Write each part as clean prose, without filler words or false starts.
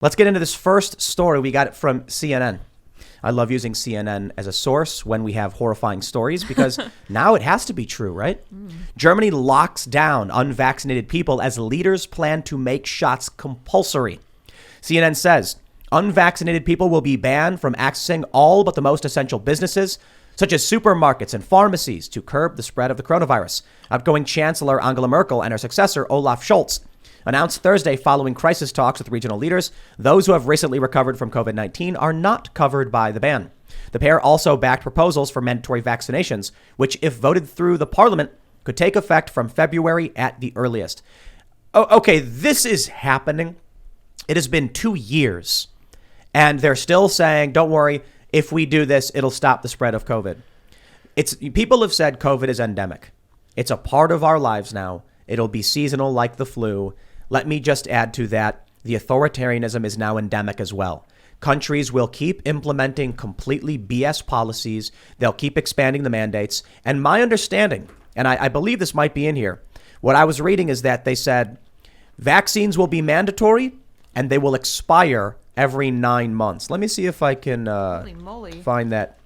Let's get into this first story. We got it from CNN. I love using CNN as a source when we have horrifying stories because now it has to be true, right? Germany locks down unvaccinated people as leaders plan to make shots compulsory. CNN says unvaccinated people will be banned from accessing all but the most essential businesses, such as supermarkets and pharmacies, to curb the spread of the coronavirus. Outgoing Chancellor Angela Merkel and her successor, Olaf Scholz, announced Thursday following crisis talks with regional leaders, those who have recently recovered from COVID-19 are not covered by the ban. The pair also backed proposals for mandatory vaccinations, which, if voted through the parliament, could take effect from February at the earliest. Oh, okay, this is happening. It has been 2 years, and they're still saying, don't worry, if we do this, it'll stop the spread of COVID. People have said COVID is endemic. It's a part of our lives now. It'll be seasonal like the flu. Let me just add to that, the authoritarianism is now endemic as well. Countries will keep implementing completely BS policies. They'll keep expanding the mandates. And my understanding, and I believe this might be in here, what I was reading is that they said vaccines will be mandatory and they will expire every 9 months. Let me see if I can find that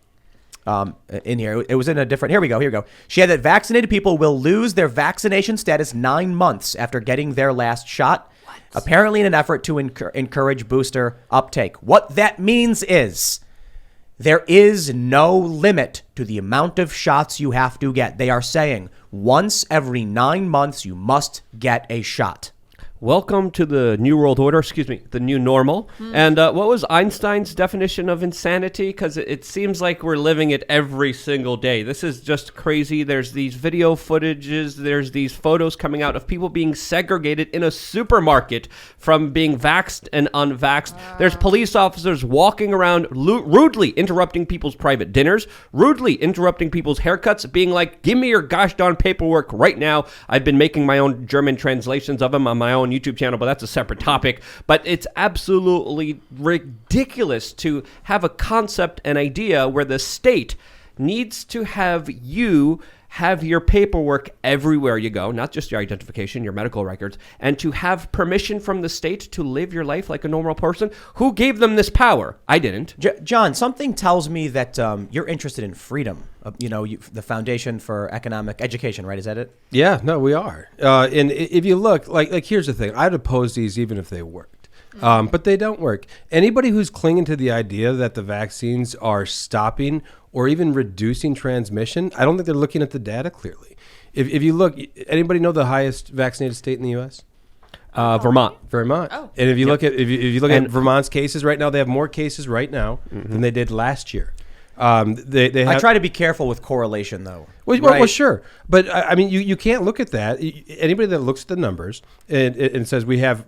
in here. It was in a different. Here we go. She had that vaccinated people will lose their vaccination status 9 months after getting their last shot, apparently in an effort to encourage booster uptake. What that means is there is no limit to the amount of shots you have to get. They are saying once every 9 months, you must get a shot. Welcome to the new world order, the new normal. And what was Einstein's definition of insanity? Because it seems like we're living it every single day. This is just crazy. There's these video footages. There's these photos coming out of people being segregated in a supermarket from being vaxxed and unvaxxed. There's police officers walking around rudely interrupting people's private dinners, rudely interrupting people's haircuts, being like, give me your gosh darn paperwork right now. I've been making my own German translations of them on my own YouTube channel, but that's a separate topic. But it's absolutely ridiculous to have a concept, an idea where the state needs to have you have your paperwork everywhere you go, not just your identification, your medical records, and to have permission from the state to live your life like a normal person. Who gave them this power? I didn't. John, something tells me that you're interested in freedom. The Foundation for Economic Education, right? Is that it? Yeah, no, we are. And if you look, like here's the thing. I'd oppose these even if they worked. But they don't work. Anybody who's clinging to the idea that the vaccines are stopping or even reducing transmission, I don't think they're looking at the data clearly. If you look, anybody know the highest vaccinated state in the U.S.? Vermont. Oh. And if you look at at Vermont's cases right now, they have more cases right now than they did last year. They have, I try to be careful with correlation, though. Well, sure. But, I mean, you can't look at that. Anybody that looks at the numbers and says we have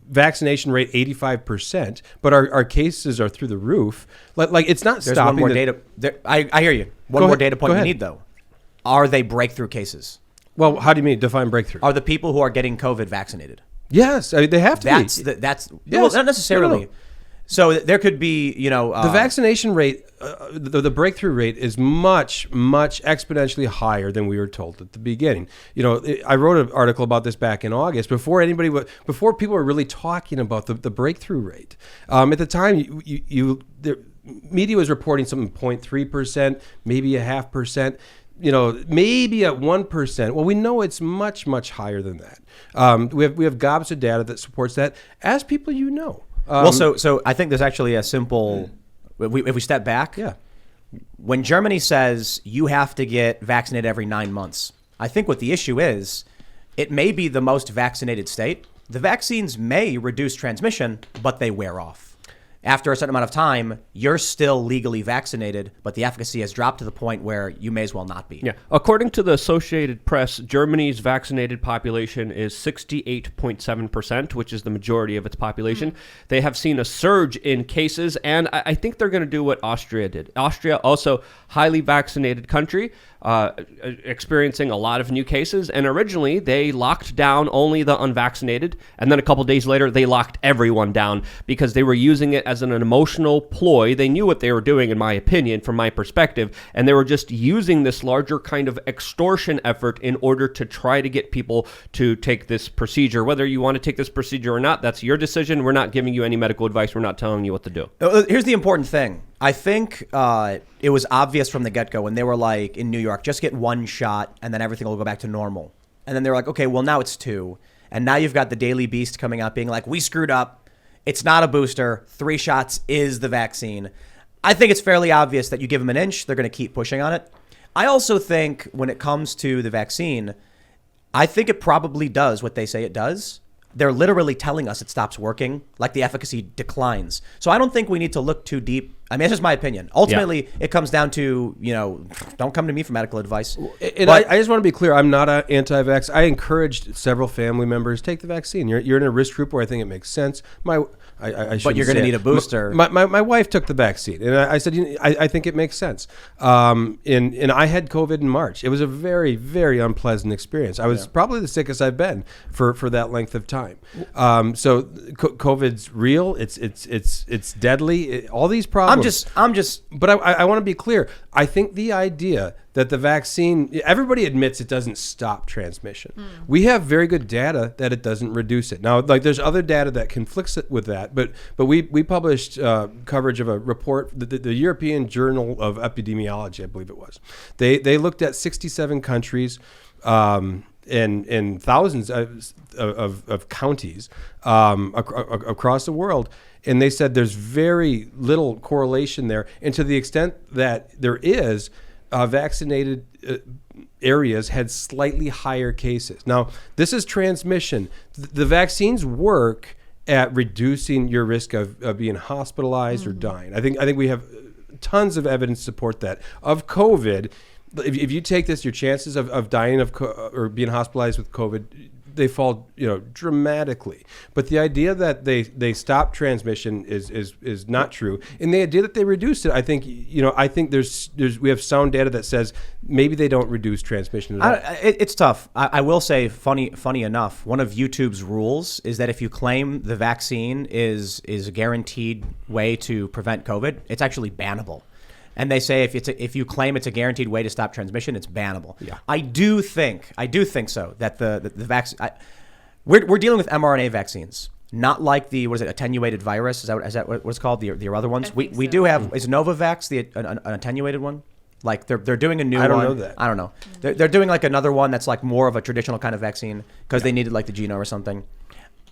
vaccination rate 85%, but our cases are through the roof, like it's not There's stopping. One more data. I hear you. One more data point you need, though. Are they breakthrough cases? Well, how do you mean define breakthrough? Are the people who are getting COVID vaccinated? Yes, I mean, they have to be. Well, not necessarily. No. So there could be, the vaccination rate, the breakthrough rate is much, much exponentially higher than we were told at the beginning. I wrote an article about this back in August before people were really talking about the breakthrough rate. At the time, the media was reporting something 0.3%, maybe 0.5%. Maybe at 1%. Well, we know it's much, much higher than that. We have gobs of data that supports that. As people, so I think there's actually a simple. If we step back, when Germany says you have to get vaccinated every 9 months, I think what the issue is, it may be the most vaccinated state. The vaccines may reduce transmission, but they wear off. After a certain amount of time, you're still legally vaccinated, but the efficacy has dropped to the point where you may as well not be. Yeah. According to the Associated Press, Germany's vaccinated population is 68.7%, which is the majority of its population. They have seen a surge in cases, and I think they're going to do what Austria did. Austria, also highly vaccinated country, experiencing a lot of new cases, and originally they locked down only the unvaccinated, and then a couple days later they locked everyone down because they were using it as an emotional ploy. They knew what they were doing, in my opinion, from my perspective, and they were just using this larger kind of extortion effort in order to try to get people to take this procedure. Whether you want to take this procedure or not, that's your decision. We're not giving you any medical advice. We're not telling you what to do. Here's the important thing. I think it was obvious from the get-go when they were like, in New York, just get one shot and then everything will go back to normal. And then they're like, okay, well, now it's 2. And now you've got the Daily Beast coming out being like, we screwed up. It's not a booster. 3 shots is the vaccine. I think it's fairly obvious that you give them an inch, they're going to keep pushing on it. I also think when it comes to the vaccine, I think it probably does what they say it does. They're literally telling us it stops working, like the efficacy declines. So I don't think we need to look too deep. I mean, it's just my opinion. Ultimately, it comes down to, don't come to me for medical advice. And I just want to be clear. I'm not an anti-vax. I encouraged several family members, take the vaccine. You're in a risk group where I think it makes sense. But you're going to need a booster. My wife took the vaccine, and I said, I think it makes sense. And I had COVID in March. It was a very, very unpleasant experience. I was probably the sickest I've been for that length of time. So COVID's real. It's deadly. All these problems. I'm just. But I want to be clear. I think the idea that the vaccine, everybody admits it doesn't stop transmission. We have very good data that it doesn't reduce it. Now, like there's other data that conflicts it with that, but we published coverage of a report, the European Journal of Epidemiology, I believe it was. They looked at 67 countries and thousands of counties across the world. And they said there's very little correlation there. And to the extent that there is, vaccinated areas had slightly higher cases. Now, this is transmission. The vaccines work at reducing your risk of being hospitalized or dying. I think we have tons of evidence to support that. Of COVID, if you take this, your chances of dying or being hospitalized with COVID, they fall, dramatically. But the idea that they stop transmission is not true, and the idea that they reduced it, I think we have sound data that says maybe they don't reduce transmission at all. It's tough. I will say, funny enough, one of YouTube's rules is that if you claim the vaccine is a guaranteed way to prevent COVID, it's actually bannable. And they say if you claim it's a guaranteed way to stop transmission, it's bannable. Yeah. I do think so that the vaccine. We're dealing with mRNA vaccines, not like the attenuated virus. Is that what it's called? The other ones. We do have, is Novavax an attenuated one? Like they're doing a new one. I don't know that. I don't know. They're doing like another one that's like more of a traditional kind of vaccine because they needed like the genome or something.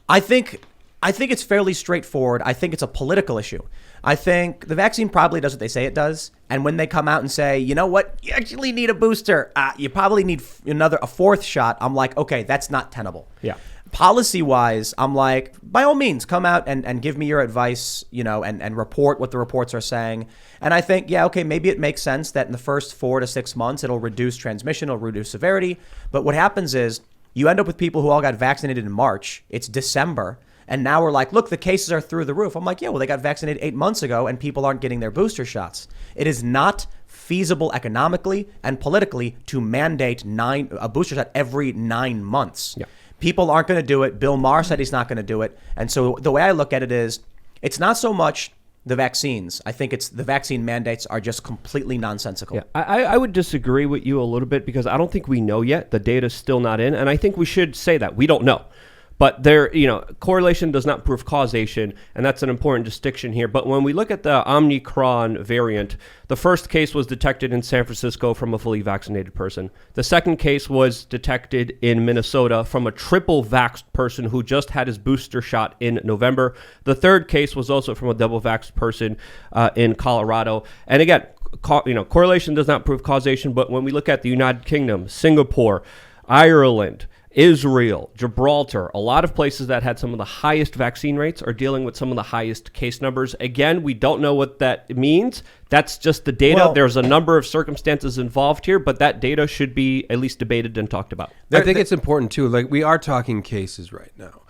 I think it's fairly straightforward. I think it's a political issue. I think the vaccine probably does what they say it does. And when they come out and say, you know what, you actually need a booster, you probably need a 4th shot, I'm like, okay, that's not tenable. Yeah. Policy-wise, I'm like, by all means, come out and give me your advice, and report what the reports are saying. And I think, okay, maybe it makes sense that in the first 4 to 6 months, it'll reduce transmission, it'll reduce severity. But what happens is you end up with people who all got vaccinated in March. It's December. And now we're like, look, the cases are through the roof. I'm like, they got vaccinated 8 months ago and people aren't getting their booster shots. It is not feasible economically and politically to mandate a booster shot every 9 months. Yeah. People aren't going to do it. Bill Maher said he's not going to do it. And so the way I look at it is it's not so much the vaccines. I think it's the vaccine mandates are just completely nonsensical. Yeah, I would disagree with you a little bit because I don't think we know yet. The data's still not in. And I think we should say that. We don't know. But correlation does not prove causation, and that's an important distinction here. But when we look at the Omicron variant, the first case was detected in San Francisco from a fully vaccinated person. The second case was detected in Minnesota from a triple vaxxed person who just had his booster shot in November. The third case was also from a double vaxxed person in Colorado. And again, correlation does not prove causation, but when we look at the United Kingdom, Singapore, Ireland, Israel, Gibraltar, a lot of places that had some of the highest vaccine rates are dealing with some of the highest case numbers. Again, we don't know what that means. That's just the data. Well, there's a number of circumstances involved here, but that data should be at least debated and talked about. I think it's important, too. Like, we are talking cases right now.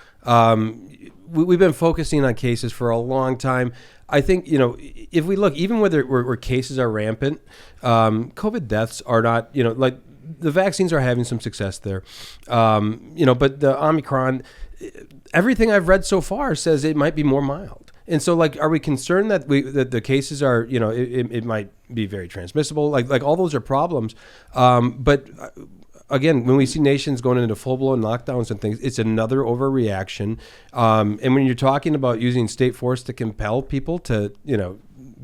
We've been focusing on cases for a long time. I think, if we look, even where cases are rampant, COVID deaths are not, the vaccines are having some success there. But the Omicron, everything I've read so far says it might be more mild. And so, like, are we concerned that that the cases are, it might be very transmissible? Like all those are problems. But again, when we see nations going into full-blown lockdowns and things, it's another overreaction. And when you're talking about using state force to compel people to,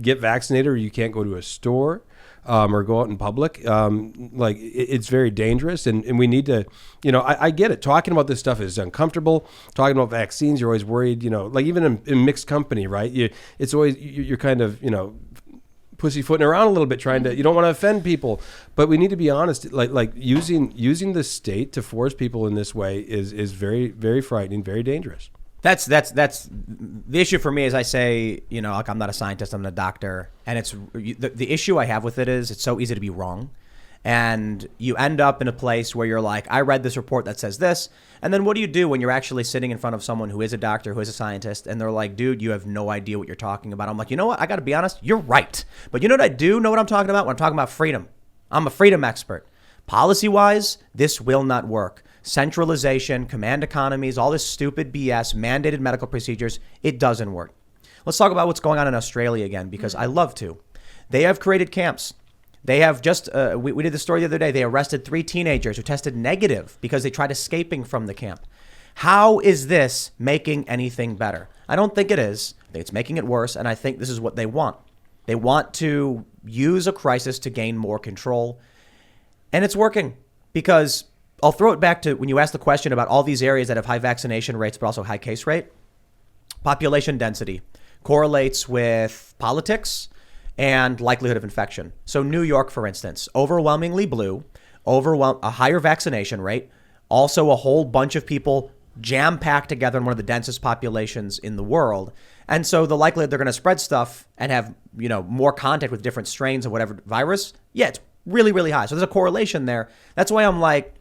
get vaccinated, or you can't go to a store or go out in public, it's very dangerous. And we need to, I get it. Talking about this stuff is uncomfortable. Talking about vaccines, you're always worried, like even in mixed company, right? It's always, you're kind of, pussyfooting around a little bit, trying to, you don't want to offend people, but we need to be honest. Like using the state to force people in this way is very, very frightening, very dangerous. That's the issue for me. Is I say, like, I'm not a scientist, I'm a doctor, and it's the issue I have with it is it's so easy to be wrong, and you end up in a place where you're like, I read this report that says this, and then what do you do when you're actually sitting in front of someone who is a doctor, who is a scientist, and they're like, dude, you have no idea what you're talking about. I'm like, you know what? I got to be honest. You're right. But you know what I do know what I'm talking about when I'm talking about freedom? I'm a freedom expert. Policy-wise, this will not work. Centralization, command economies, all this stupid BS, mandated medical procedures, it doesn't work. Let's talk about what's going on in Australia again, because I love to. They have created camps. They have just, we did the story the other day. They arrested 3 teenagers who tested negative because they tried escaping from the camp. How is this making anything better? I don't think it is. I think it's making it worse, and I think this is what they want. They want to use a crisis to gain more control, and it's working, because I'll throw it back to when you asked the question about all these areas that have high vaccination rates but also high case rate. Population density correlates with politics and likelihood of infection. So New York, for instance, overwhelmingly blue, a higher vaccination rate, also a whole bunch of people jam-packed together in one of the densest populations in the world. And so the likelihood they're going to spread stuff and have, more contact with different strains of whatever virus, it's really, really high. So there's a correlation there. That's why I'm like,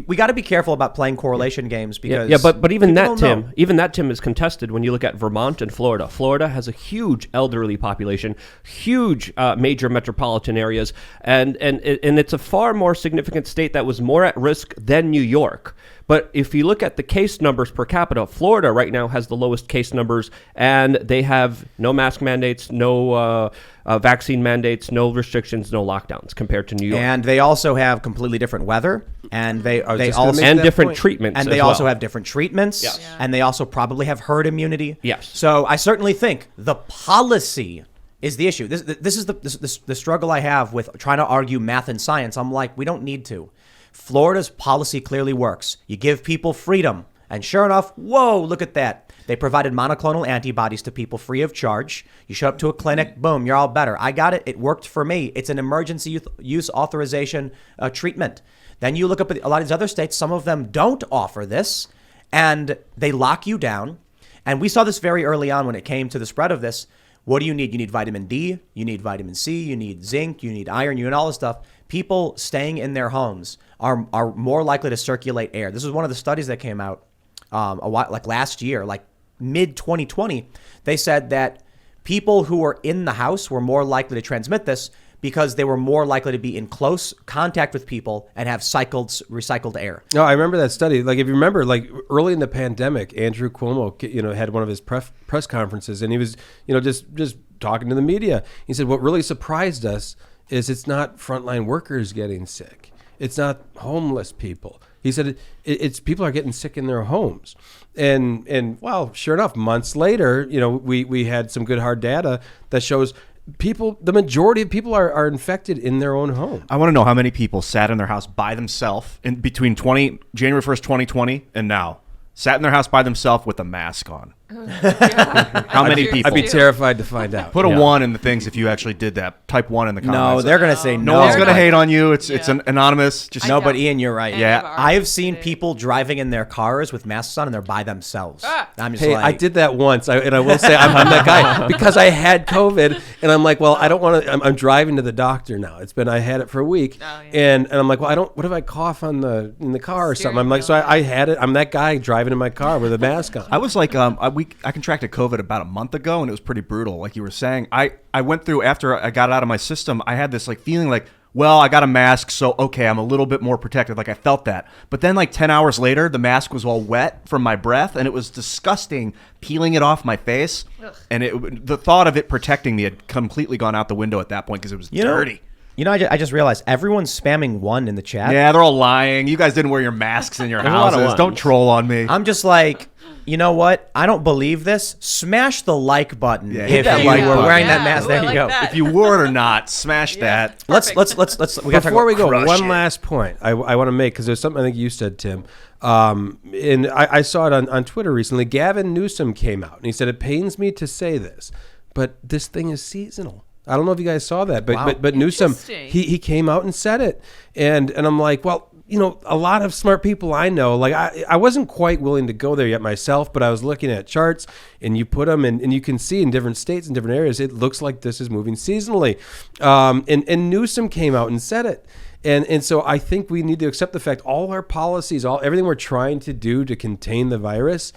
we got to be careful about playing correlation games, because but even that, Tim, is contested when you look at Vermont and Florida. Florida has a huge elderly population, huge major metropolitan areas, and it's a far more significant state that was more at risk than New York. But if you look at the case numbers per capita, Florida right now has the lowest case numbers, and they have no mask mandates, no vaccine mandates, no restrictions, no lockdowns compared to New York. And they also have completely different weather, and they also and different treatments, and they also have different treatments, and they also probably have herd immunity. Yes. So I certainly think the policy is the issue. This is the struggle I have with trying to argue math and science. I'm like, we don't need to. Florida's policy clearly works. You give people freedom. And sure enough, whoa, look at that. They provided monoclonal antibodies to people free of charge. You show up to a clinic, boom, you're all better. I got it. It worked for me. It's an emergency use authorization treatment. Then you look up at a lot of these other states. Some of them don't offer this, and they lock you down. And we saw this very early on when it came to the spread of this. What do you need? You need vitamin D, you need vitamin C, you need zinc, you need iron, you need all this stuff. People staying in their homes are more likely to circulate air. This is one of the studies that came out last year, like mid 2020. They said that people who were in the house were more likely to transmit this because they were more likely to be in close contact with people and have recycled air. No, I remember that study. Like, if you remember, like early in the pandemic, Andrew Cuomo, had one of his press conferences, and he was, just talking to the media. He said, what really surprised us is it's not frontline workers getting sick. It's not homeless people. He said it's people are getting sick in their homes. And well, sure enough, months later, we had some good hard data that shows the majority of people are infected in their own home. I want to know how many people sat in their house by themselves in between January 1st, 2020 and now. Sat in their house by themselves with a mask on. How many people? I'd be terrified to find out. Put a 1 in the things if you actually did that. Type 1 in the comments. No, they're going to say no. No one's going to hate on you. It's anonymous. No, but Ian, you're right. Yeah. I've seen people driving in their cars with masks on and they're by themselves. I'm just I did that once, and I will say I'm that guy because I had COVID, and I'm like, well, I don't want to. I'm driving to the doctor now. I had it for a week, and I'm like, well, what if I cough in the car or something? I'm like, so I had it. I'm that guy driving in my car with a mask on. I was like, I contracted COVID about a month ago, and it was pretty brutal. Like you were saying, I went through, after I got it out of my system, I had this like feeling like, well, I got a mask, so okay, I'm a little bit more protected. Like I felt that. But then like 10 hours later, the mask was all wet from my breath, and it was disgusting peeling it off my face. Ugh. And the thought of it protecting me had completely gone out the window at that point because it was dirty. I just realized everyone's spamming one in the chat. Yeah, they're all lying. You guys didn't wear your masks in your There's a lot of houses. Don't ones. troll on me. I'm just like, you know what? I don't believe this. Smash the like button Yeah, hit if that you like were button. wearing Yeah, that mask. ooh, There I you like go. that. If you wore it or not, smash that. Let's we gotta talk Before we go, about one crush last point I want to make, because there's something I think you said, Tim. And I saw it on Twitter recently. Gavin Newsom came out and he said, it pains me to say this, but this thing is seasonal. I don't know if you guys saw that, but Wow. but Newsom, Interesting. he came out and said it. And I'm like, well, a lot of smart people I know, like I wasn't quite willing to go there yet myself, but I was looking at charts, and you put them in, and you can see in different states and different areas, it looks like this is moving seasonally. And Newsom came out and said it. And so I think we need to accept the fact all there's everything we're trying to do to contain the virus.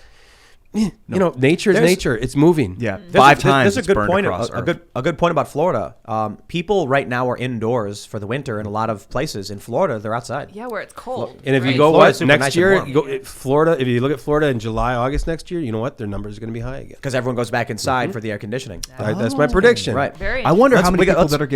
Nature is nature. It's moving. Yeah, There's five a times. There's a good it's point. burned across Earth. A good point about Florida. People right now are indoors for the winter in a lot of places. In Florida, they're outside. Yeah, where it's cold. And if you right? go Florida's super next nice and year, warm. Florida. If you look at Florida in July, August next year, you know what? Their numbers are going to be high again. Because everyone goes back inside for the air conditioning. That's my prediction. Right. Very I wonder how Let's- many we got- people let's- that are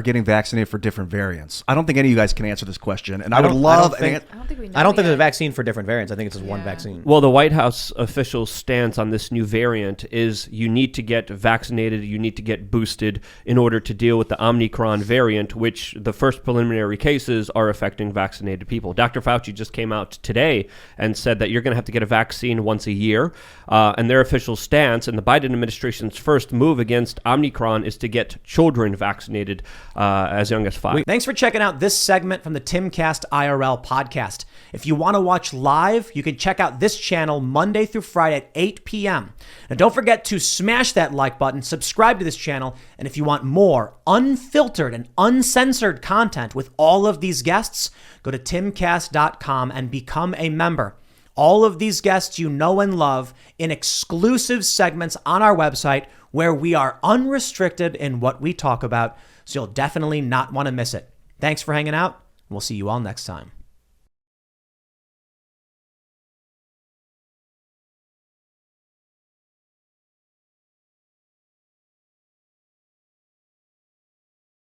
getting vaccinated for different variants. I don't think any of you guys can answer this question, and I would don't- I love. don't think- I don't think we know. I don't think there's a yet. vaccine for different variants. I think it's just one Yeah. vaccine. Well, the White House official stance on this new variant is you need to get vaccinated, you need to get boosted in order to deal with the Omicron variant, which the first preliminary cases are affecting vaccinated people. Dr. Fauci just came out today and said that you're going to have to get a vaccine once a year. And their official stance and the Biden administration's first move against Omicron is to get children vaccinated as young as 5. Thanks for checking out this segment from the Timcast IRL podcast. If you want to watch live, you can check out this channel Monday through Friday at 8 p.m. Now, don't forget to smash that like button, subscribe to this channel, and if you want more unfiltered and uncensored content with all of these guests, go to timcast.com and become a member. All of these guests you know and love in exclusive segments on our website where we are unrestricted in what we talk about, so you'll definitely not want to miss it. Thanks for hanging out. We'll see you all next time.